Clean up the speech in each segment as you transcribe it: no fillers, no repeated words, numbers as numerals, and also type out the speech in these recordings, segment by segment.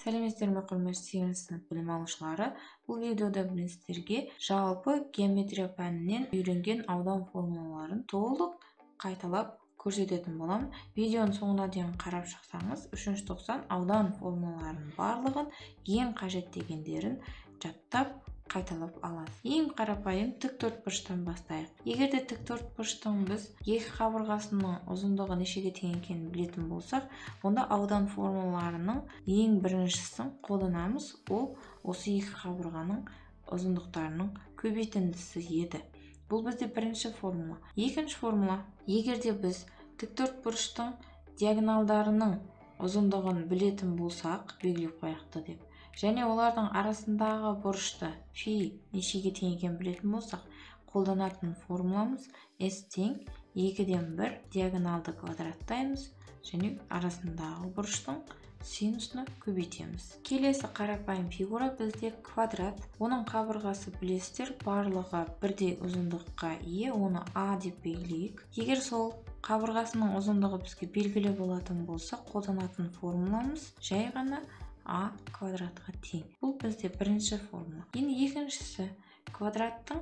Сәлеметсіздер ме құрметті 8 сынып білім алушылары. Бұл видеода мен сіздерге жалпы геометрия пәнінен үйренген аудан формулаларын толық қайталап көрсететін боламын. Видеоның соңына дейін қарап шықсаңыз, 3-ші тоқсан аудан формулаларының барлығын ең қажет дегендерін жаттап қайталап аласыз. Ең қарапайым тіктөртбұрыштан бастайық. Егер де тіктөртбұрыштың біз екі қабырғасының ұзындығы нешеге тең екенін білетін болсақ, онда аудан формулаларының ең біріншісін қолданамыз. Ол осы екі қабырғаның ұзындықтарының көбейтіндісі еді. Бұл бізде бірінші формула. Екінші формула: егер де біз тіктөртбұрыштың диагоналдарының ұзындығын білетін болсақ, белгілеп қояқты деп, және олардың арасындағы бұрышты фи нешеге тең екенін білетін болсақ, қолданатын формуламыз S тең 2/1 диагоналды квадраттаймыз және арасындағы бұрыштың синусына көбейтеміз. Келесі қарапайым фигура бізде квадрат. Оның қабырғасы білесіздер, барлығы бірдей ұзындыққа ие, оны А деп белгілейік. Егер сол қабырғасының ұзындығы бізге белгілі болатын болса, қолданатын формуламыз жай ғана А квадратқа тең. Бұл бізде бірінші формула. Енді екіншісі: квадраттың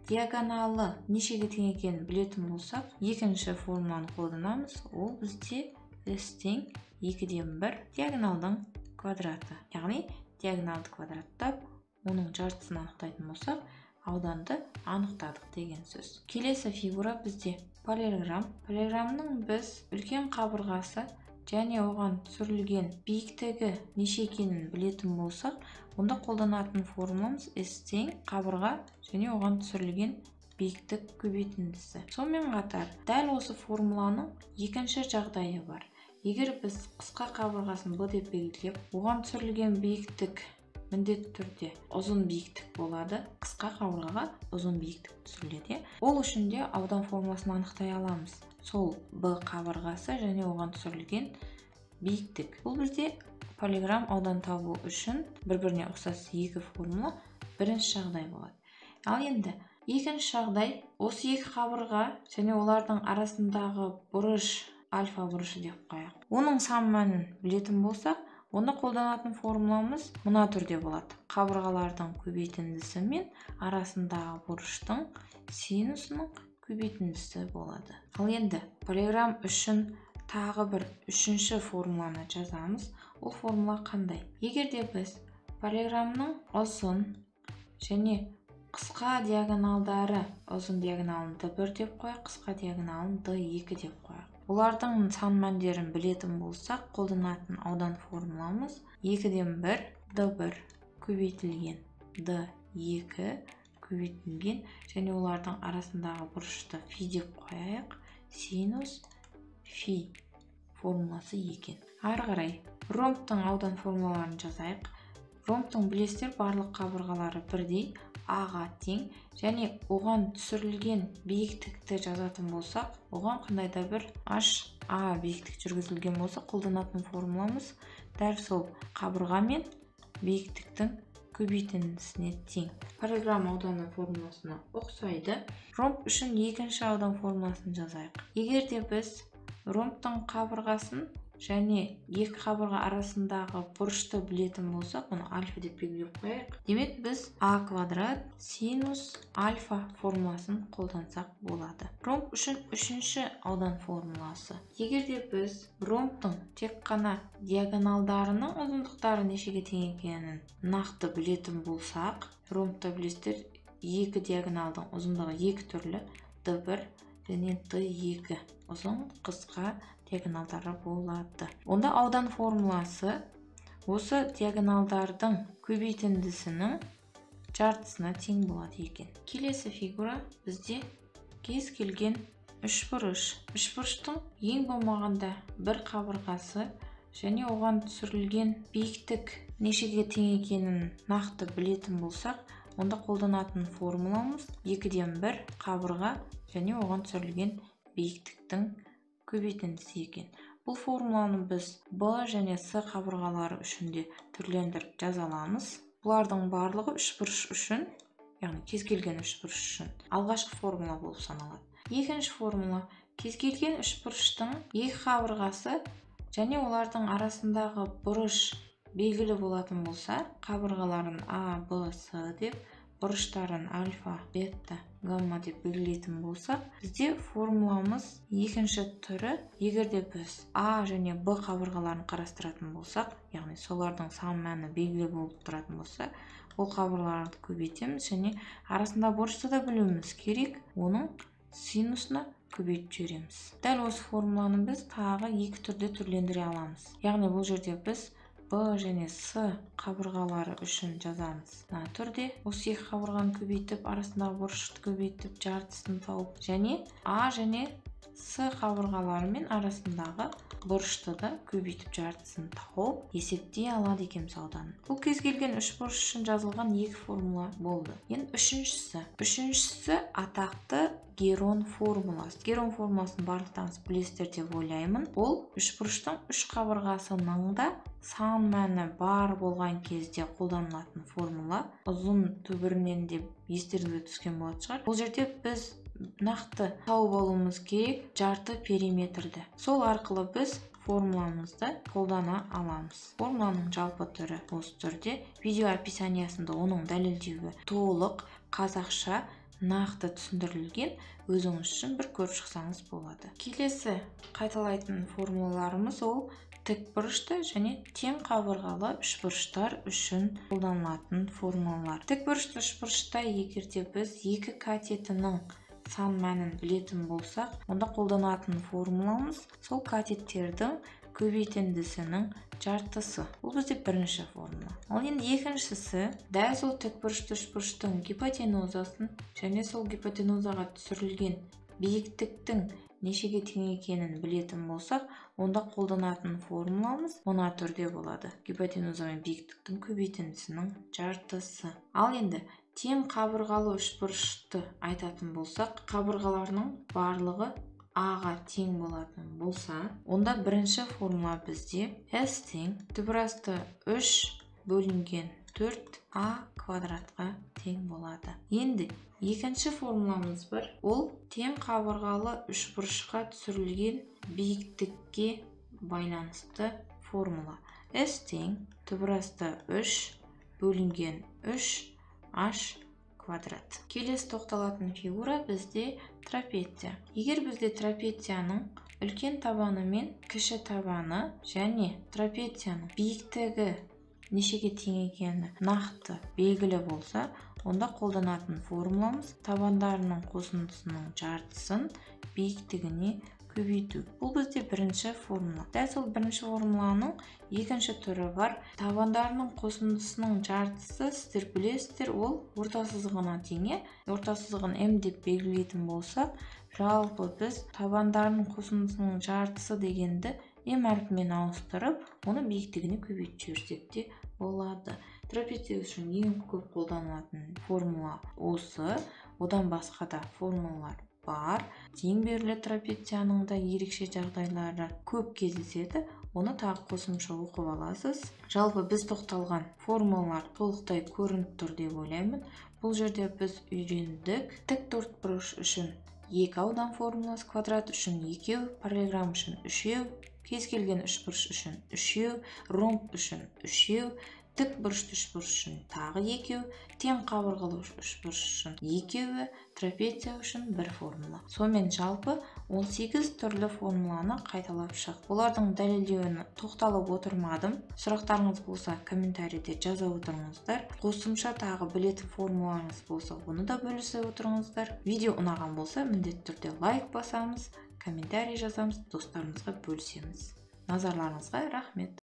диагоналы нешеге тең екенін білетін болсақ, екінші формуланы қолданамыз. Ол бізде S тең 2/1 диагоналдың квадраты. Яғни диагоналды квадраттап, оның жартысын анықтайтын болсақ, ауданды анықтадық деген сөз. Келесі фигура бізде параллелограмм. Параллелограммның біз үлкен қабырғасы және оған түсірілген биіктігі неше екенін білетін болсақ, онда қолданатын формуламыз S тең қабырға және оған түсірілген биіктік көбейтіндісі. Сонымен қатар, дәл осы формуланың екінші жағдайы бар. Егер біз қысқа қабырғасын B деп белгілеп, оған түсірілген биіктік міндетті түрде ұзын биіктік болады. Қысқа қабырғаға ұзын биіктік түсіріледі. Ол үшін де аудан формуласын анықтай аламыз. Сол B қабырғасы және оған түсірілген биіктік. Бұл бізде параллелограмм аудан табу үшін бір-біріне ұқсас екі формула бірінші жағдай болады. Ал енді екінші жағдай: осы екі қабырға және олардың арасындағы бұрыш альфа бұрышы деп қояйық. Оның сан мәнін білетін болсақ, онда қолданатын формуламыз мына түрде болады: қабырғалардың көбейтіндісі мен арасындағы бұрыштың синусының көбейтіндісі болады. Ал енді параллелограмм үшін тағы бір үшінші формуланы жазамыз. Ол формула қандай? Егер де біз параллелограммның ұзын және қысқа диагоналдары, ұзын диагоналын D1 деп қояйық, қысқа диагоналын D2 деп қояйық. Олардың сан мәндерін білетін болсақ, қолданатын аудан формуламыз 2/1 D1 көбейтілген D2 көбейтілген және олардың арасындағы бұрышты фи деп қояйық, синус фи формуласы екен. Ары қарай ромбтың аудан формулаларын жазайық. Ромбтың білесіздер, барлық қабырғалары бірдей, А-ға тең, және оған түсірілген биіктікті жазатын болсақ, оған қандай да бір HA биіктік жүргізілген болса, қолданатын формуламыз дәл сол қабырға мен биіктіктің көбейтіндісіне тең. Параллелограмм ауданы формуласына ұқсайды. Ромб үшін екінші аудан формуласын жазайық. Егер де біз ромбтың қабырғасын және екі қабырға арасындағы бұрышты білетін болсақ, оны альфа деп белгілеп қояйық. Демек, біз А квадрат синус альфа формуласын қолдансақ болады. Ромб үшін үшінші аудан формуласы: егер де біз ромбтың тек қана диагоналдарының ұзындықтары нешеге тең екенін нақты білетін болсақ, ромбта білесіздер, екі диагоналдың ұзындығы екі түрлі, D1 және D2 ұзын, қысқа диагоналдары болады. Онда аудан формуласы осы диагоналдардың көбейтіндісінің жартысына тең болады екен. Келесі фигура бізде кез келген үшбұрыш. Үшбұрыштың ең болмағанда бір қабырғасы және оған түсірілген биіктік нешеге тең екенін нақты білетін болсақ, онда қолданатын формуламыз 2/1 қабырға және оған түсірілген биіктіктің көбейтіндісі екен. Бұл формуланы біз B және С қабырғалары үшін де түрлендіріп жаза аламыз. Бұлардың барлығы үшбұрыш үшін, яғни кез келген үшбұрыш үшін алғашқы формула болып саналады. Екінші формула: кез келген үшбұрыштың екі қабырғасы және олардың арасындағы бұрыш белгілі болатын болса, қабырғаларын А, Б, С деп, бұрыштарын альфа, бета, гамма деп белгілейтін болсақ, бізде формуламыз екінші түрі, егерде біз А және Б қабырғаларын қарастыратын болсақ, яғни солардың сан мәні белгілі болып тұратын болса, ол қабырғаларды көбейтеміз және арасында бұрышты да білуіміз керек, оның синусына көбейтіп жібереміз. Дәл осы формуланы біз тағы екі түрде түрлендіре аламыз. Яғни бұл жерде біз Б және С қабырғалары үшін жазамыз. Мына түрде осы екі қабырғаны көбейтіп, арасындағы бұрышты көбейтіп, жартысын тауып, және А және С қабырғалары мен арасындағы бұрышты да көбейтіп жартысын тауып есептей алады екенбіз ауданын. Бұл кез келген үш бұрыш үшін жазылған екі формула болды. Енді үшіншісі атақты Герон формуласы. Герон формуласын барлықтарыңыз білесіздер деп ойлаймын. Ол үшбұрыштың үш қабырғасының да сан мәні бар болған кезде қолданылатын формула. Ұзын түбірінен де естеріңізге түскен болатын шығар. Бұл жерде біз нақты тауып алуымыз керек жарты периметрді. Сол арқылы біз формуламызды қолдана аламыз. Формуланың жалпы түрі осы түрде. Видео описаниясында оның дәлелдеуі толық қазақша нақты түсіндірілген, өзіңіз үшін бір көріп шықсаңыз болады. Келесі қайталайтын формулаларымыз ол тікбұрышты және тең қабырғалы үшбұрыштар үшін қолданылатын формулалар. Тікбұрышты үшбұрышта егерде біз екі катетінің сан мәнін білетін болсақ, онда қолданатын формуламыз сол катеттердің көбейтіндісінің жартысы. Бұл бізде бірінші формула. Ал енді екіншісі, дәл сол тікбұрышты үшбұрыштың гипотенузасын және сол гипотенузаға түсірілген биіктіктің нешеге тең екенін білетін болсақ, онда қолданатын формуламыз мына түрде болады. Гипотенуза мен биіктіктің көбейтіндісінің жартысы. Ал енді тең қабырғалы үшбұрышты айтатын болсақ, қабырғаларының барлығы А-ға тең болатын болса, онда бірінші формула бізде S тең түбірасты 3 бөлінген 4А квадратқа тең болады. Енді екінші формуламыз бар. Ол тең қабырғалы үшбұрышқа түсірілген биіктікке байланысты формула. S тең түбірасты 3 бөлінген 3H квадрат. Келесі тоқталатын фигура бізде трапеция. Егер бізде трапецияның үлкен табаны мен кіші табаны және трапецияның биіктігі нешеге тең екені нақты белгілі болса, онда қолданатын формуламыз табандарының қосындысының жартысын биіктігіне көбейту. Бұл бізде бірінші формула. Дәл сол бірінші формуланың екінші түрі бар. Табандарының қосындысының жартысы, сіздер білесіздер, ол орта сызығына тең. Орта сызығын М деп белгілейтін болсақ, жалпы біз табандарының қосындысының жартысы дегенді М әрпімен ауыстырып, оны биіктігіне көбейтіп жіберсек те болады. Трапеция үшін ең көп қолданылатын формула осы. Одан басқа да формулалар бар. Тең берілі трапецияның да ерекше жағдайлары көп кездеседі. Оны тағы қосымша оқып аласыз. Жалпы біз тоқталған формулалар толықтай көрініп тұр деп ойлаймын. Бұл жерде біз үйрендік. Тік төртбұрыш үшін 2 аудан формуласы, квадрат үшін 2, параллелограмм үшін 3, кез келген үшбұрыш үшін 3, ромб үшін 3, тік бұрышты үшбұрыш үшін тағы 2, тең қабырғалы үшбұрыш үшін 2, трапеция үшін 1 формула. Сонымен жалпы 18 түрлі формуланы қайталап шық. Олардың дәлелдеуіне тоқталып отырмадым. Сұрақтарыңыз болса, комментарийде жаза отырыңыздар. Қосымша тағы білетін формулаларыңыз болса, оны да бөлісе отырыңыздар. Видео ұнаған болса, міндетті түрде лайк басамыз, комментарий жазамыз, достарымызға бөлісеміз. Назарларыңызға рахмет.